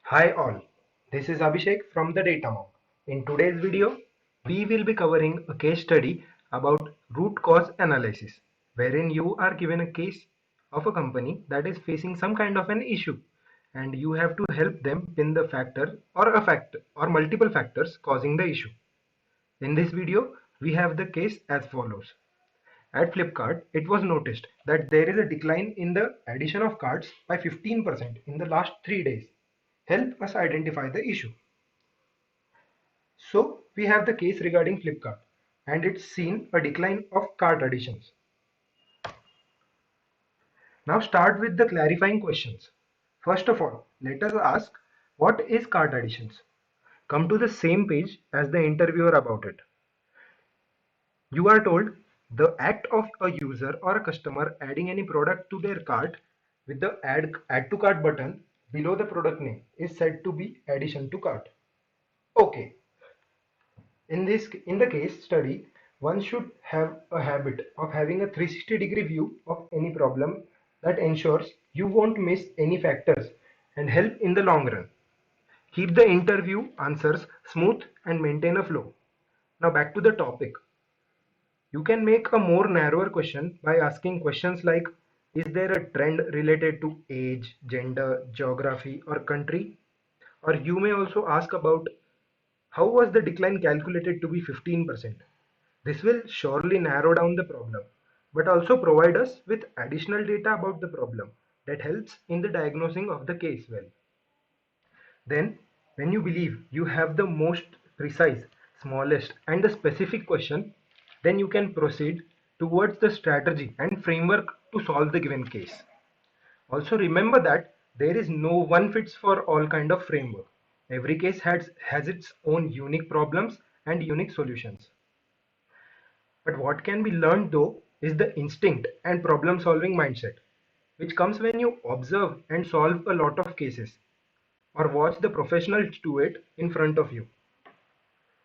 Hi all, this is Abhishek from the Data Monk. In today's video, we will be covering a case study about root cause analysis, wherein you are given a case of a company that is facing some kind of an issue and you have to help them pin the factor or a factor or multiple factors causing the issue. In this video, we have the case as follows. At Flipkart, it was noticed that there is a decline in the addition of cards by 15% in the last 3 days. Help us identify the issue. So we have the case regarding Flipkart and it's seen a decline of cart additions. Now start with the clarifying questions. First of all, let us ask what is cart additions? Come to the same page as the interviewer about it. You are told the act of a user or a customer adding any product to their cart with the add to cart button below the product name is said to be addition to cart. Okay, in the case study, one should have a habit of having a 360-degree view of any problem that ensures you won't miss any factors and help in the long run. Keep the interview answers smooth and maintain a flow. Now back to the topic. You can make a more narrower question by asking questions like, is there a trend related to age, gender, geography, or country? Or you may also ask about how was the decline calculated to be 15%? This will surely narrow down the problem, but also provide us with additional data about the problem that helps in the diagnosing of the case well. Then, when you believe you have the most precise, smallest, and the specific question, then you can proceed towards the strategy and framework to solve the given case. Also remember that there is no one fits for all kind of framework. Every case has its own unique problems and unique solutions. But what can be learned though is the instinct and problem solving mindset, which comes when you observe and solve a lot of cases or watch the professionals do it in front of you.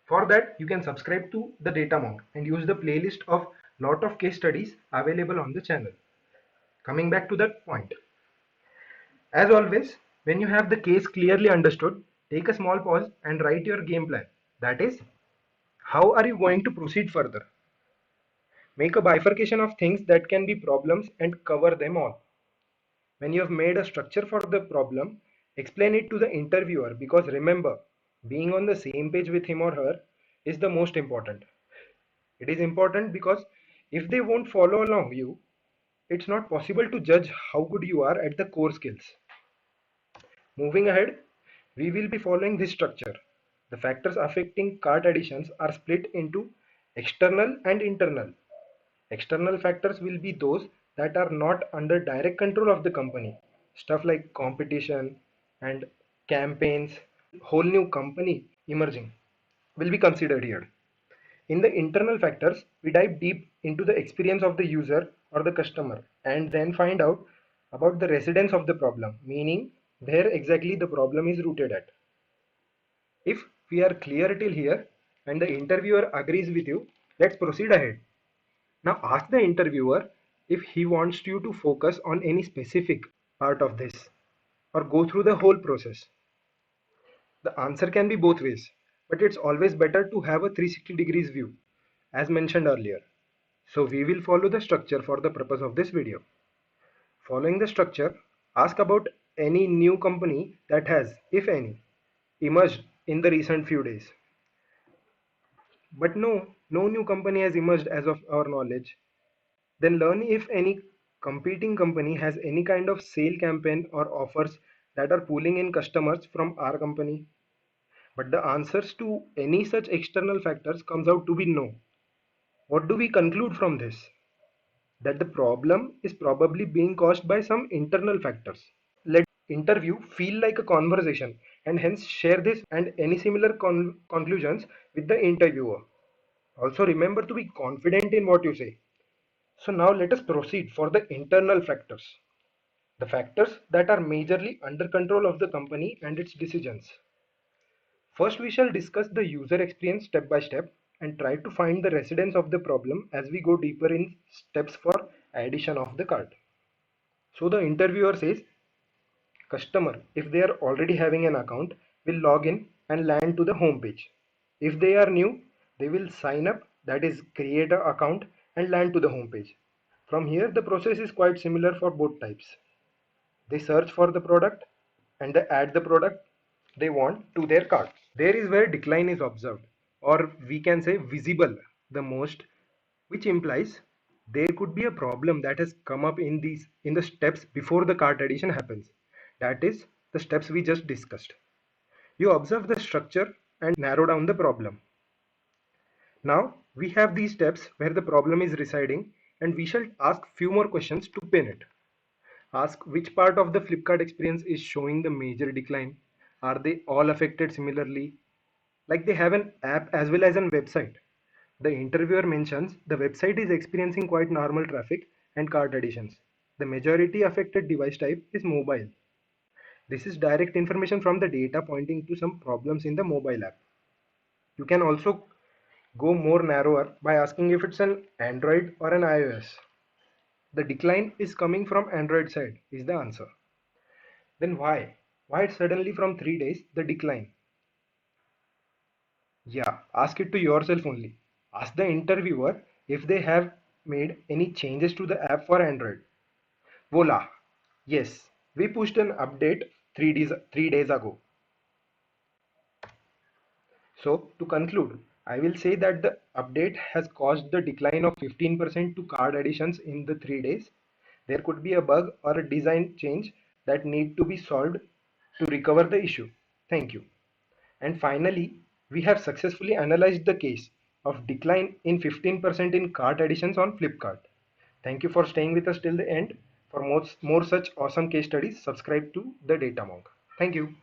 For that, you can subscribe to the Data Monk and use the playlist of lot of case studies available on the channel. Coming back to that point. As always, when you have the case clearly understood, take a small pause and write your game plan. That is, how are you going to proceed further? Make a bifurcation of things that can be problems and cover them all. When you have made a structure for the problem, explain it to the interviewer because remember, being on the same page with him or her is the most important. It is important because if they won't follow along you, it's not possible to judge how good you are at the core skills. Moving ahead, we will be following this structure. The factors affecting cart additions are split into external and internal. External factors will be those that are not under direct control of the company. Stuff like competition and campaigns, whole new company emerging will be considered here. In the internal factors, we dive deep into the experience of the user or the customer and then find out about the residence of the problem, meaning where exactly the problem is rooted at. If we are clear till here and the interviewer agrees with you, let's proceed ahead. Now ask the interviewer if he wants you to focus on any specific part of this or go through the whole process. The answer can be both ways, but it's always better to have a 360 degrees view, as mentioned earlier. So we will follow the structure for the purpose of this video. Following the structure, ask about any new company that has, if any, emerged in the recent few days. But no new company has emerged as of our knowledge. Then learn if any competing company has any kind of sale campaign or offers that are pulling in customers from our company. But the answers to any such external factors comes out to be no. What do we conclude from this? That the problem is probably being caused by some internal factors. Let interview feel like a conversation and hence share this and any similar conclusions with the interviewer. Also remember to be confident in what you say. So now let us proceed for the internal factors. The factors that are majorly under control of the company and its decisions. First, we shall discuss the user experience step by step and try to find the residence of the problem as we go deeper in steps for addition of the cart. So the interviewer says, Customer, if they are already having an account, will log in and land to the home page. If they are new, they will sign up, that is create an account and land to the home page. From here, the process is quite similar for both types. They search for the product and they add the product they want to their cart. There is where decline is observed, or we can say visible the most, which implies there could be a problem that has come up in the steps before the cart addition happens. That is the steps we just discussed. You observe the structure and narrow down the problem. Now we have these steps where the problem is residing, and we shall ask few more questions to pin it. Ask which part of the Flipkart experience is showing the major decline. Are they all affected similarly? Like they have an app as well as a website. The interviewer mentions the website is experiencing quite normal traffic and cart additions. The majority affected device type is mobile. This is direct information from the data pointing to some problems in the mobile app. You can also go more narrower by asking if it's an Android or an iOS. The decline is coming from Android side is the answer. Then why? Why suddenly from 3 days the decline? Yeah, ask it to yourself only. Ask the interviewer if they have made any changes to the app for Android. Voila. Yes, we pushed an update 3 days ago. So to conclude, I will say that the update has caused the decline of 15% to card additions in the 3 days. There could be a bug or a design change that need to be solved to recover the issue. Thank you. And finally, we have successfully analyzed the case of decline in 15% in cart additions on Flipkart. Thank you for staying with us till the end. For more such awesome case studies, subscribe to the Data Monk. Thank you.